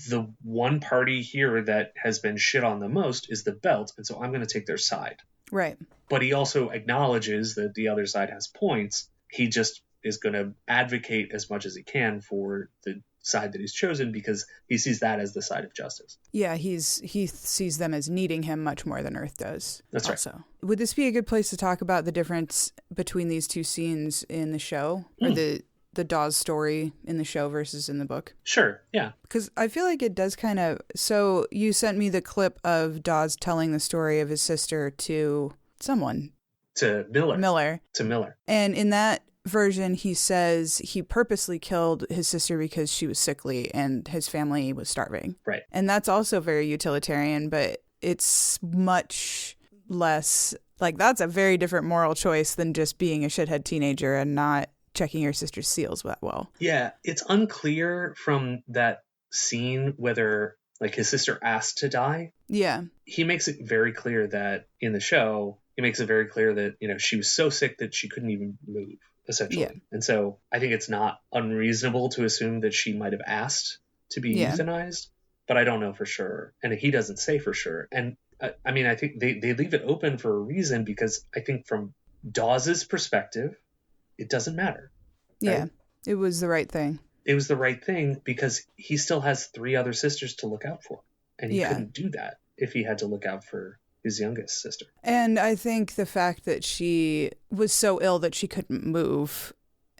the one party here that has been shit on the most is the belt, and so I'm going to take their side. Right. But he also acknowledges that the other side has points. He just is going to advocate as much as he can for the side that he's chosen because he sees that as the side of justice. Yeah, he sees them as needing him much more than Earth does. That's also. Right. Would this be a good place to talk about the difference between these two scenes in the show, or the the Dawes story in the show versus in the book? Sure, yeah. Because I feel like it does kind of... So you sent me the clip of Dawes telling the story of his sister to someone. To Miller. To Miller. And in that version, he says he purposely killed his sister because she was sickly and his family was starving. Right. And that's also very utilitarian, but it's much less... Like, that's a very different moral choice than just being a shithead teenager and not checking your sister's seals that well. Yeah, it's unclear from that scene whether, like, his sister asked to die. Yeah. He makes it very clear that in the show, he makes it very clear that, you know, she was so sick that she couldn't even move, essentially. Yeah. And so I think it's not unreasonable to assume that she might have asked to be euthanized, but I don't know for sure. And he doesn't say for sure. And I mean, I think they leave it open for a reason, because I think from Dawes's perspective, it doesn't matter. Right? Yeah, it was the right thing. It was the right thing because he still has 3 other sisters to look out for. And he couldn't do that if he had to look out for his youngest sister. And I think the fact that she was so ill that she couldn't move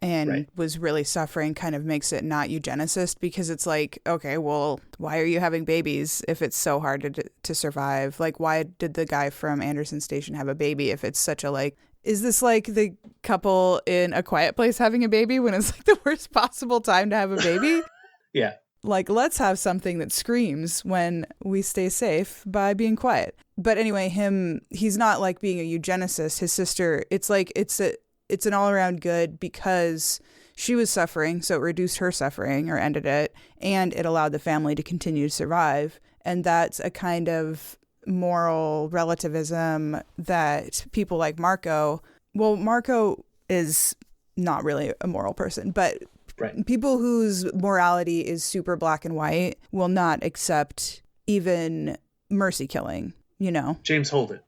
and was really suffering kind of makes it not eugenicist, because it's like, okay, well, why are you having babies if it's so hard to survive? Like, why did the guy from Anderson Station have a baby if it's such a, like, is this like the couple in A Quiet Place having a baby when it's like the worst possible time to have a baby? Yeah. Like, let's have something that screams when we stay safe by being quiet. But anyway, he's not like being a eugenicist. His sister, it's like, it's an all-around good because she was suffering, so it reduced her suffering or ended it, and it allowed the family to continue to survive. And that's a kind of moral relativism that people like Marco is not really a moral person, but people whose morality is super black and white will not accept even mercy killing, you know? James Holden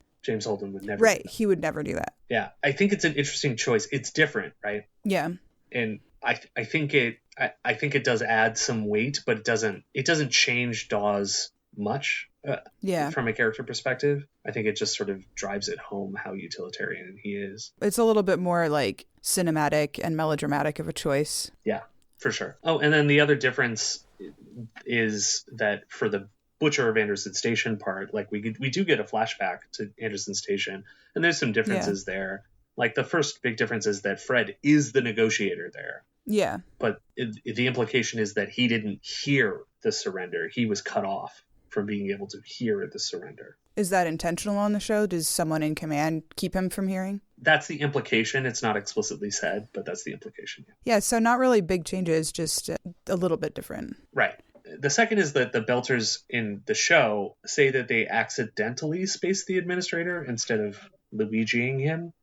would never. Right. He would never do that. Yeah. I think it's an interesting choice. It's different, right? Yeah. And I think it does add some weight, but it doesn't change Dawes much from a character perspective. I think it just sort of drives it home how utilitarian he is. It's a little bit more like cinematic and melodramatic of a choice. Yeah, for sure. Oh, and then the other difference is that for the Butcher of Anderson Station part, like we do get a flashback to Anderson Station, and there's some differences there. Like the first big difference is that Fred is the negotiator there. Yeah. But the implication is that he didn't hear the surrender. He was cut off from being able to hear the surrender. Is that intentional on the show? Does someone in command keep him from hearing? That's the implication. It's not explicitly said, but that's the implication. Yeah, so not really big changes, just a little bit different. Right. The second is that the Belters in the show say that they accidentally spaced the administrator instead of Luigiing him.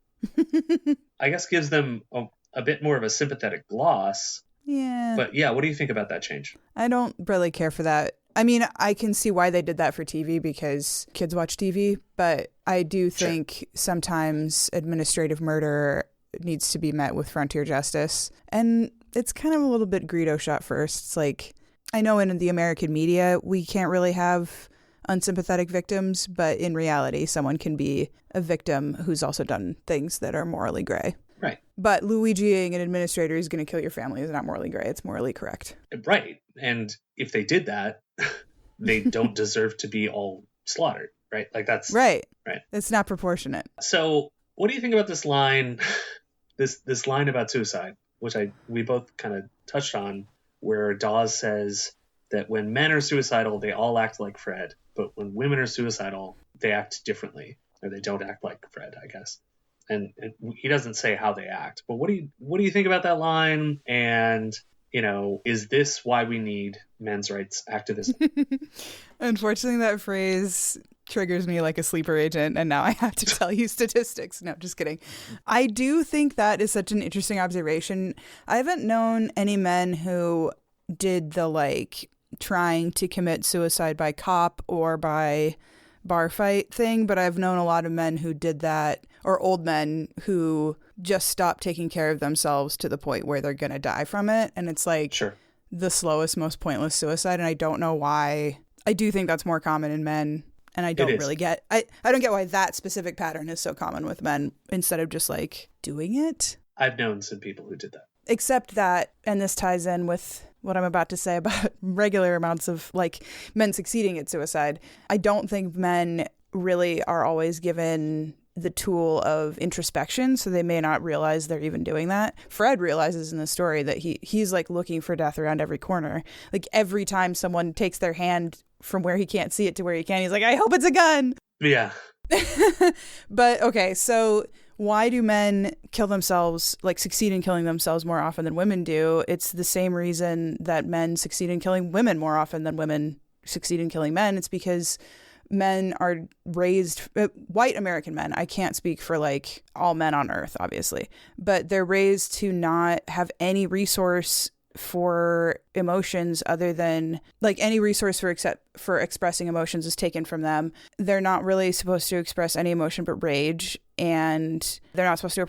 I guess gives them a bit more of a sympathetic gloss. Yeah. But yeah, what do you think about that change? I don't really care for that. I mean, I can see why they did that for TV because kids watch TV, but I do think sometimes administrative murder needs to be met with frontier justice. And it's kind of a little bit Greedo shot first. It's like, I know in the American media, we can't really have unsympathetic victims, but in reality, someone can be a victim who's also done things that are morally gray. Right. But Luigiing an administrator who's going to kill your family is not morally gray. It's morally correct. Right. And if they did that, they don't deserve to be all slaughtered. Right. Like that's right. Right. It's not proportionate. So what do you think about this line, this line about suicide, which we both kind of touched on, where Dawes says that when men are suicidal, they all act like Fred, but when women are suicidal, they act differently, or they don't act like Fred, I guess. And he doesn't say how they act, but what do you think about that line? And, you know, is this why we need men's rights activism? Unfortunately, that phrase triggers me like a sleeper agent, and now I have to tell you statistics. No, just kidding. I do think that is such an interesting observation. I haven't known any men who did the, like, trying to commit suicide by cop or by bar fight thing, but I've known a lot of men who did that, or old men who just stopped taking care of themselves to the point where they're going to die from it. And it's like the slowest, most pointless suicide. And I don't know why. I do think that's more common in men. And I don't really get, I don't get why that specific pattern is so common with men instead of just like doing it. I've known some people who did that. Except that, and this ties in with what I'm about to say about regular amounts of like men succeeding at suicide. I don't think men really are always given the tool of introspection, so they may not realize they're even doing that. Fred realizes in the story that he's like looking for death around every corner. Like every time someone takes their hand from where he can't see it to where he can, he's like, I hope it's a gun. Yeah. But okay, so why do men kill themselves, like succeed in killing themselves more often than women do? It's the same reason that men succeed in killing women more often than women succeed in killing men. It's because men are raised, white American men, I can't speak for like all men on earth, obviously, but they're raised to not have any resource for emotions other than like any resource for expressing emotions is taken from them. They're not really supposed to express any emotion but rage, and they're not supposed to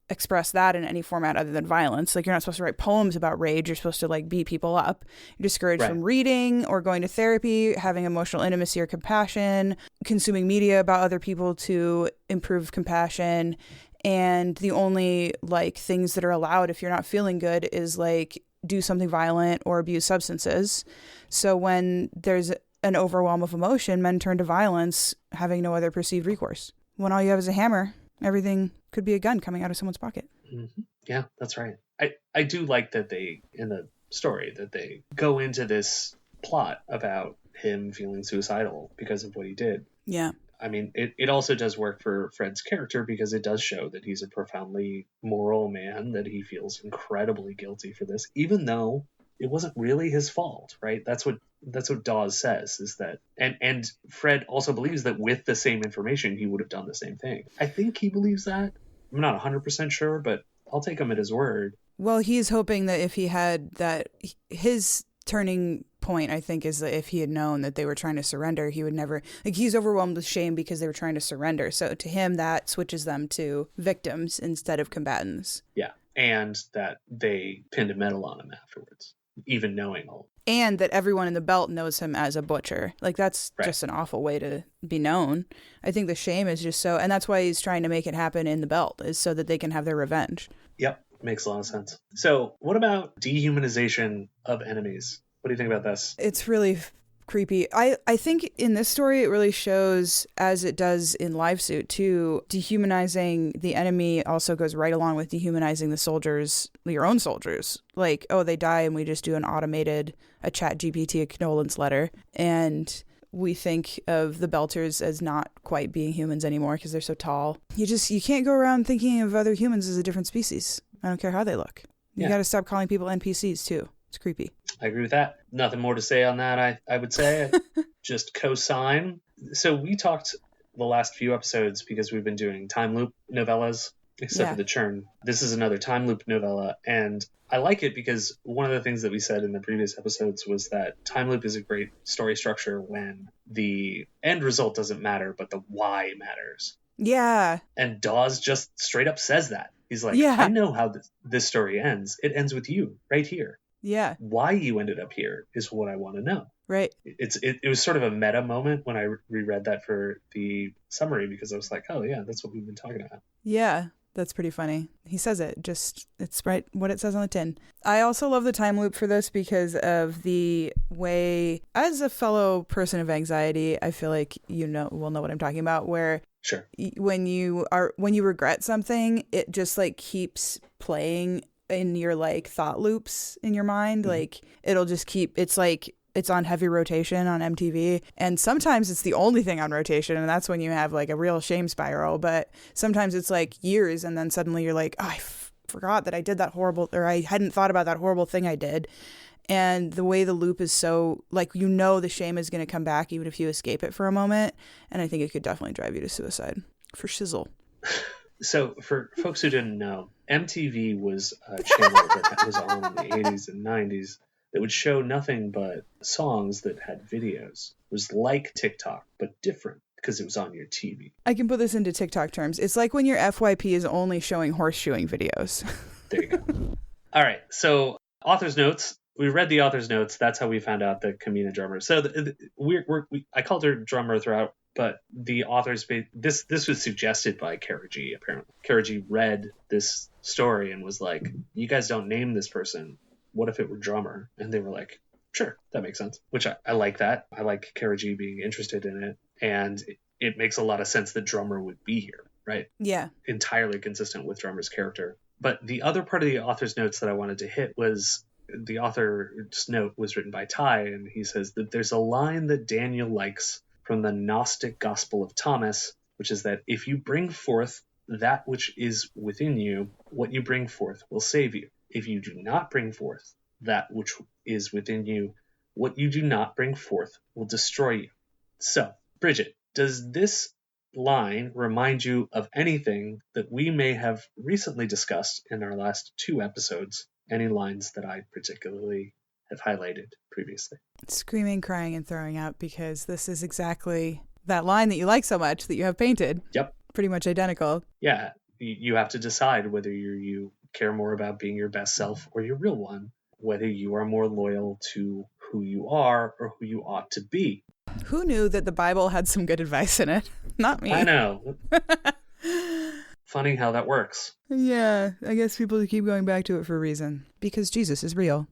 express that in any format other than violence. Like you're not supposed to write poems about rage. You're supposed to like beat people up. You're discouraged from reading or going to therapy, having emotional intimacy or compassion, consuming media about other people to improve compassion. And the only like things that are allowed if you're not feeling good is like do something violent or abuse substances. So when there's an overwhelm of emotion, men turn to violence, having no other perceived recourse. When all you have is a hammer, everything could be a gun coming out of someone's pocket. Mm-hmm. Yeah, that's right. I do like that they, in the story, that they go into this plot about him feeling suicidal because of what he did. Yeah. I mean, it also does work for Fred's character because it does show that he's a profoundly moral man, that he feels incredibly guilty for this, even though it wasn't really his fault, right? That's what Dawes says, is that, and Fred also believes that with the same information, he would have done the same thing. I think he believes that. I'm not 100% sure, but I'll take him at his word. Well, he's hoping that if he had that, his turning point, I think, is that if he had known that they were trying to surrender, he would never, like, he's overwhelmed with shame because they were trying to surrender. So to him, that switches them to victims instead of combatants. Yeah. And that they pinned a medal on him afterwards, even knowing all. And that everyone in the belt knows him as a butcher. Like, that's right. Just an awful way to be known. I think the shame is just so, and that's why he's trying to make it happen in the belt, is so that they can have their revenge. Yep. Makes a lot of sense. So what about dehumanization of enemies? What do you think about this? It's really creepy. I think in this story, it really shows, as it does in Live Suit too, dehumanizing the enemy also goes right along with dehumanizing the soldiers, your own soldiers. Like, oh, they die and we just do a chat GPT condolence letter. And we think of the Belters as not quite being humans anymore because they're so tall. You can't go around thinking of other humans as a different species. I don't care how they look. You got to stop calling people NPCs too. It's creepy. I agree with that. Nothing more to say on that, I would say. Just co-sign. So we talked the last few episodes, because we've been doing time loop novellas, except for the Churn. This is another time loop novella, and I like it because one of the things that we said in the previous episodes was that time loop is a great story structure when the end result doesn't matter, but the why matters. Yeah. And Dawes just straight up says that. He's like, I know how this story ends. It ends with you right here. Yeah. Why you ended up here is what I want to know. Right. It was sort of a meta moment when I reread that for the summary, because I was like, oh yeah, that's what we've been talking about. Yeah. That's pretty funny. He says it. It's right what it says on the tin. I also love the time loop for this because of the way, as a fellow person of anxiety, I feel like will know what I'm talking about, where sure, when you regret something, it just like keeps playing in your like thought loops in your mind. Mm-hmm. Like it'll just it's like it's on heavy rotation on MTV, and sometimes it's the only thing on rotation, and that's when you have like a real shame spiral. But sometimes it's like years, and then suddenly you're like, oh, I forgot that I did that horrible, or I hadn't thought about that horrible thing I did. And the way the loop is so, like, the shame is going to come back even if you escape it for a moment, and I think it could definitely drive you to suicide for shizzle. So for folks who didn't know, MTV was a channel that was on in the 80s and 90s that would show nothing but songs that had videos. It was like TikTok, but different because it was on your TV. I can put this into TikTok terms. It's like when your FYP is only showing horseshoeing videos. There you go. All right. So author's notes. We read the author's notes. That's how we found out that Kamina drummer. So I called her drummer throughout but the authors this was suggested by Kara G. Apparently, Kara G. read this story and was like, "You guys don't name this person. What if it were Drummer?" And they were like, "Sure, that makes sense." Which I like that. I like Kara G. being interested in it, and it makes a lot of sense that Drummer would be here, right? Yeah. Entirely consistent with Drummer's character. But the other part of the author's notes that I wanted to hit was the author's note was written by Ty, and he says that there's a line that Daniel likes from the Gnostic Gospel of Thomas, which is that if you bring forth that which is within you, what you bring forth will save you. If you do not bring forth that which is within you, what you do not bring forth will destroy you. So, Brigid, does this line remind you of anything that we may have recently discussed in our last 2 episodes? Any lines that I particularly have highlighted previously? Screaming, crying, and throwing up, because this is exactly that line that you like so much that you have painted. Yep. Pretty much identical. Yeah. You have to decide whether you care more about being your best self or your real one, whether you are more loyal to who you are or who you ought to be. Who knew that the Bible had some good advice in it? Not me. I know. Funny how that works. Yeah, I guess people keep going back to it for a reason. Because Jesus is real.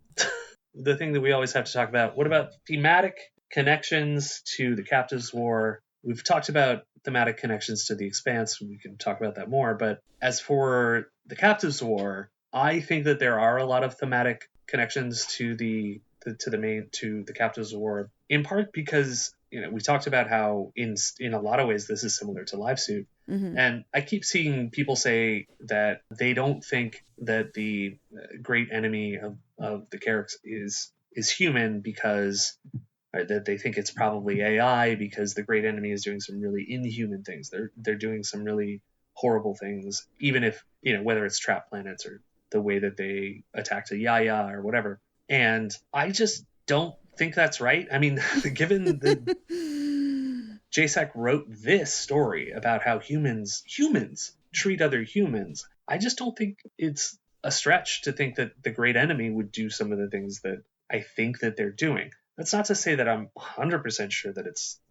The thing that we always have to talk about, what about thematic connections to the Captives' War? We've talked about thematic connections to the Expanse. We can talk about that more. But as for the Captives' War, I think that there are a lot of thematic connections to the Captives' War, in part because we talked about how in a lot of ways this is similar to Live Suit. Mm-hmm. And I keep seeing people say that they don't think that the great enemy of the characters is human, because that they think it's probably AI, because the great enemy is doing some really inhuman things. They're doing some really horrible things, even if whether it's trap planets or the way that they attacked a Yaya or whatever. And I just don't think that's right. I mean, given the J.S.A wrote this story about how humans treat other humans, I just don't think it's a stretch to think that the great enemy would do some of the things that I think that they're doing. That's not to say that I'm 100% sure that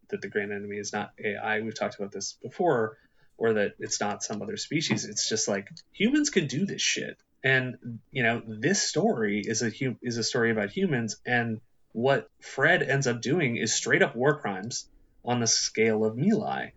the great enemy is not AI. We've talked about this before, or that it's not some other species. It's just like humans can do this shit. And, this story is a story about humans, and what Fred ends up doing is straight up war crimes on the scale of My Lai.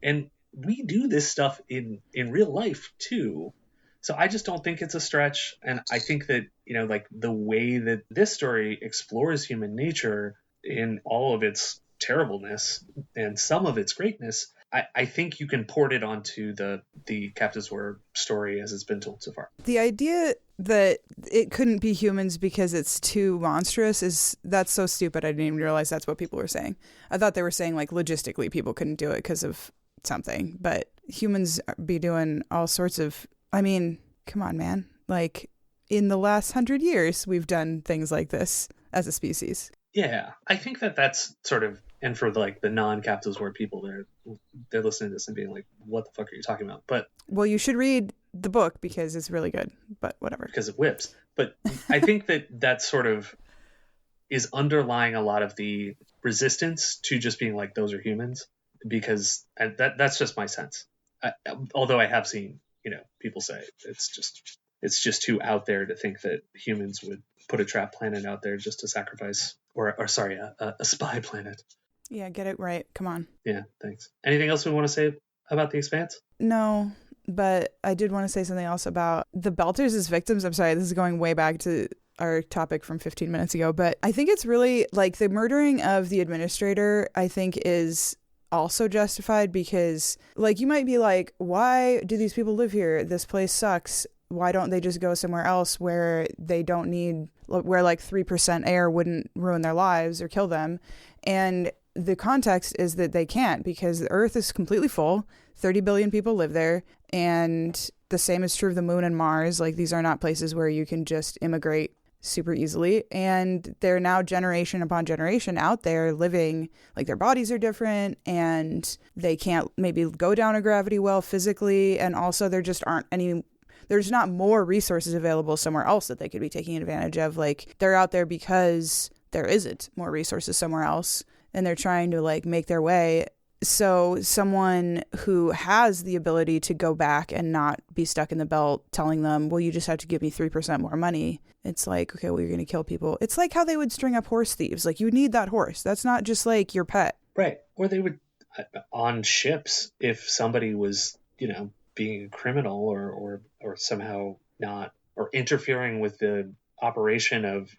And we do this stuff in real life too. So I just don't think it's a stretch. And I think that, like the way that this story explores human nature in all of its terribleness and some of its greatness, I think you can port it onto the Captives' War story as it's been told so far. The idea that it couldn't be humans because it's too monstrous that's so stupid. I didn't even realize that's what people were saying. I thought they were saying like logistically people couldn't do it because of something, but humans be doing all sorts of, I mean, come on, man. Like in the last 100 years, we've done things like this as a species. Yeah, I think that's sort of, and for like the non-Captives' War people, they're listening to this and being like, what the fuck are you talking about? But well, you should read the book because it's really good, but whatever. Because it whips. But I think that sort of is underlying a lot of the resistance to just being like, those are humans, because that's just my sense. Although I have seen, people say it's just too out there to think that humans would put a trap planet out there just to sacrifice, or sorry, a spy planet. Yeah, get it right. Come on. Yeah, thanks. Anything else we want to say about The Expanse? No, but I did want to say something else about the Belters as victims. I'm sorry, this is going way back to our topic from 15 minutes ago, but I think it's really like the murdering of the administrator, I think, is also justified, because like you might be like, why do these people live here? This place sucks. Why don't they just go somewhere else where they don't need, where like 3% air wouldn't ruin their lives or kill them? And the context is that they can't, because the Earth is completely full. 30 billion people live there. And the same is true of the moon and Mars. Like these are not places where you can just immigrate super easily. And they're now generation upon generation out there living, like their bodies are different and they can't maybe go down a gravity well physically. And also there just aren't any, there's not more resources available somewhere else that they could be taking advantage of. Like they're out there because there isn't more resources somewhere else, and they're trying to like make their way So someone who has the ability to go back and not be stuck in the belt telling them, well, you just have to give me 3% more money. It's like, okay, well, you're going to kill people. It's like how they would string up horse thieves. Like, you need that horse. That's not just like your pet. Right. Or they would, on ships, if somebody was, being a criminal or somehow not, or interfering with the operation of,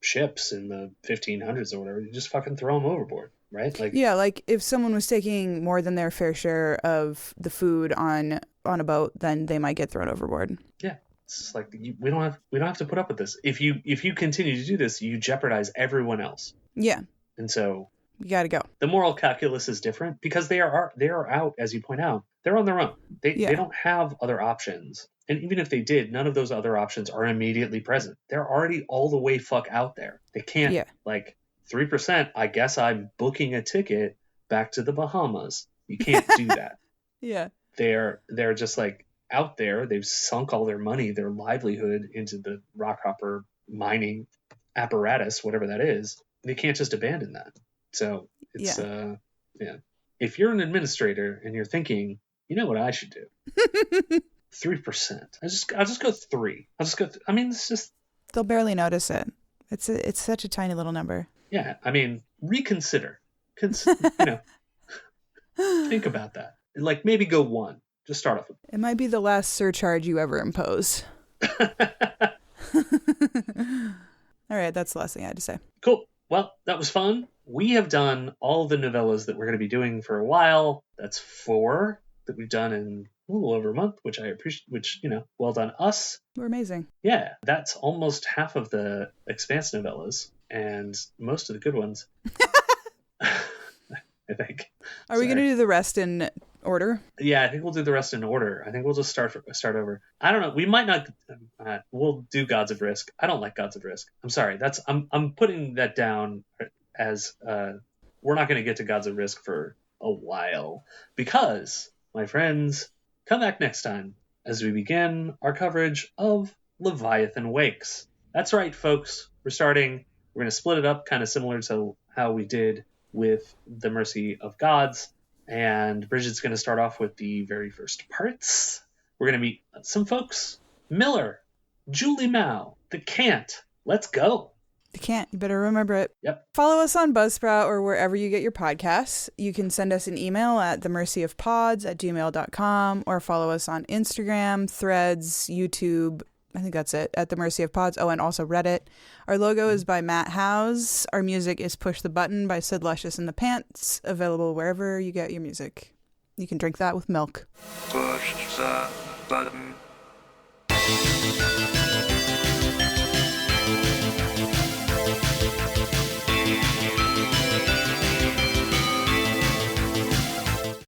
ships in the 1500s or whatever, you just fucking throw them overboard. Right? Like, yeah, like if someone was taking more than their fair share of the food on a boat, then they might get thrown overboard. Yeah, it's like we don't have to put up with this. If you continue to do this, you jeopardize everyone else. Yeah, and so you got to go. The moral calculus is different because they are out, as you point out. They're on their own. They don't have other options, and even if they did, none of those other options are immediately present. They're already all the way fuck out there. They can't 3%, I guess I'm booking a ticket back to the Bahamas. You can't do that. Yeah. They're just like out there. They've sunk all their money, their livelihood into the rockhopper mining apparatus, whatever that is. They can't just abandon that. So it's, if you're an administrator and you're thinking, you know what I should do? 3%. I'll just go 3. It's just... They'll barely notice it. It's such a tiny little number. Yeah, reconsider. Think about that. Like, maybe go 1. Just start off with. It might be the last surcharge you ever impose. All right, that's the last thing I had to say. Cool. Well, that was fun. We have done all the novellas that we're going to be doing for a while. That's 4 that we've done in a little over a month, which I appreciate, well done us. We're amazing. Yeah, that's almost half of the Expanse novellas and most of the good ones. I think. Are we going to do the rest in order? Yeah, I think we'll do the rest in order. I think we'll just start over. I don't know. We might not. We'll do Gods of Risk. I don't like Gods of Risk. I'm sorry. I'm putting that down as we're not going to get to Gods of Risk for a while because, my friends, come back next time as we begin our coverage of Leviathan Wakes. That's right, folks. We're going to split it up kind of similar to how we did with The Mercy of Gods. And Brigid's going to start off with the very first parts. We're going to meet some folks. Miller, Julie Mao, The Cant. Let's go. The Cant. You better remember it. Yep. Follow us on Buzzsprout or wherever you get your podcasts. You can send us an email at themercyofpods@gmail.com or follow us on Instagram, Threads, YouTube. I think that's it, at The Mercy of Pods. Oh, and also Reddit. Our logo is by Matt Howes. Our music is Push the Button by Sid Luscious and the Pants, available wherever you get your music. You can drink that with milk. Push the button.